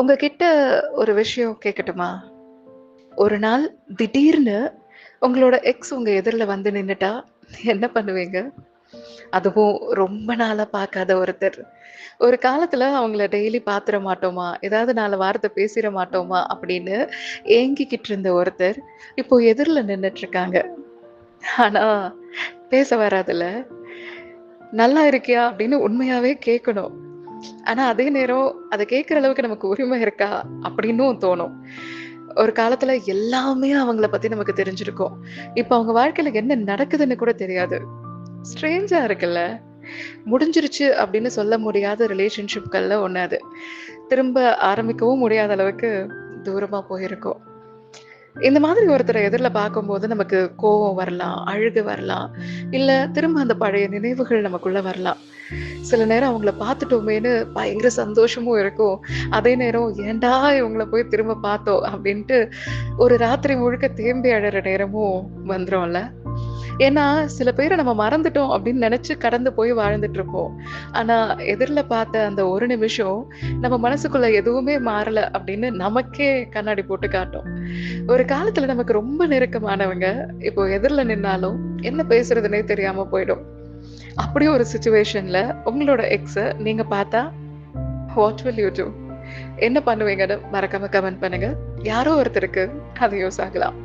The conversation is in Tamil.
உங்ககிட்ட ஒரு விஷயம் கேட்கட்டுமா? ஒரு நாள் திடீர்னு உங்களோட எக்ஸ் உங்க எதிர்ல வந்து நின்னுட்டா, என்ன பண்ணுவீங்க? அதுவும் ரொம்ப நாளா பார்க்காத ஒருத்தர். ஒரு காலத்துல அவங்கள டெய்லி பார்த்துற மாட்டோமா, ஏதாவது 4 வார்த்தை பேசிற மாட்டோமா அப்படின்னு ஏங்கிக்கிட்டு இருந்த ஒருத்தர், இப்போ எதிர்ல நின்னுட்டுருக்காங்க. ஆனா, பேச வராதுல்ல. "நல்லா இருக்கியா?" அப்படின்னு உண்மையாவே கேட்கணும். ஆனா, அதே நேரம் அத கேட்கிற அளவுக்கு நமக்கு உரிமை இருக்கா? அப்படின்னும் தோணும். ஒரு காலத்துல எல்லாமே அவங்கள பத்தி நமக்கு தெரிஞ்சிருக்கும். இப்ப அவங்க வாழ்க்கையில என்ன நடக்குதுன்னு கூட தெரியாது. ஸ்ட்ரேஞ்சா இருக்குல்ல. முடிஞ்சிருச்சு அப்படின்னு சொல்ல முடியாத ரிலேஷன்ஷிப்கள்ல ஒண்ணு அது. திரும்ப ஆரம்பிக்கவும் முடியாத அளவுக்கு தூரமா போயிருக்கும். இந்த மாதிரி ஒருத்தர எதிர்ல பார்க்கும்போது நமக்கு கோவம் வரலாம், அழுகை வரலாம், இல்ல திரும்ப அந்த பழைய நினைவுகள் நமக்குள்ள வரலாம். சில நேரம் அவங்கள பார்த்துட்டோமேன்னு பயங்கர சந்தோஷமும் இருக்கும். அதே நேரம் ஏன்டா இவங்கள போய் திரும்ப பார்த்தோம் அப்படின்ட்டு ஒரு ராத்திரி முழுக்க தேம்பி அழற நேரமும் வந்துரும்ல. ஏன்னா, சில பேர நம்ம மறந்துட்டோம் அப்படின்னு நெனச்சு கடந்து போய் வாழ்ந்துட்டு இருப்போம். ஆனா, எதிர்ல பார்த்த அந்த ஒரு நிமிஷம் நம்ம மனசுக்குள்ள எதுவுமே மாறல அப்படின்னு நமக்கே கண்ணாடி போட்டு காட்டும். ஒரு காலத்துல நமக்கு ரொம்ப நெருக்கமானவங்க, இப்போ எதிர்ல நின்னாலும் என்ன பேசுறதுன்னே தெரியாம போயிடும். அப்படி ஒரு சிச்சுவேஷன்ல உங்களோட எக்ஸ நீங்க பார்த்தா, வாட் வில் யூ டூ? என்ன பண்ணுவீங்கன்னு மறக்காம கமெண்ட் பண்ணுங்க. யாரோ ஒருத்தருக்கு அது யூஸ் ஆகலாம்.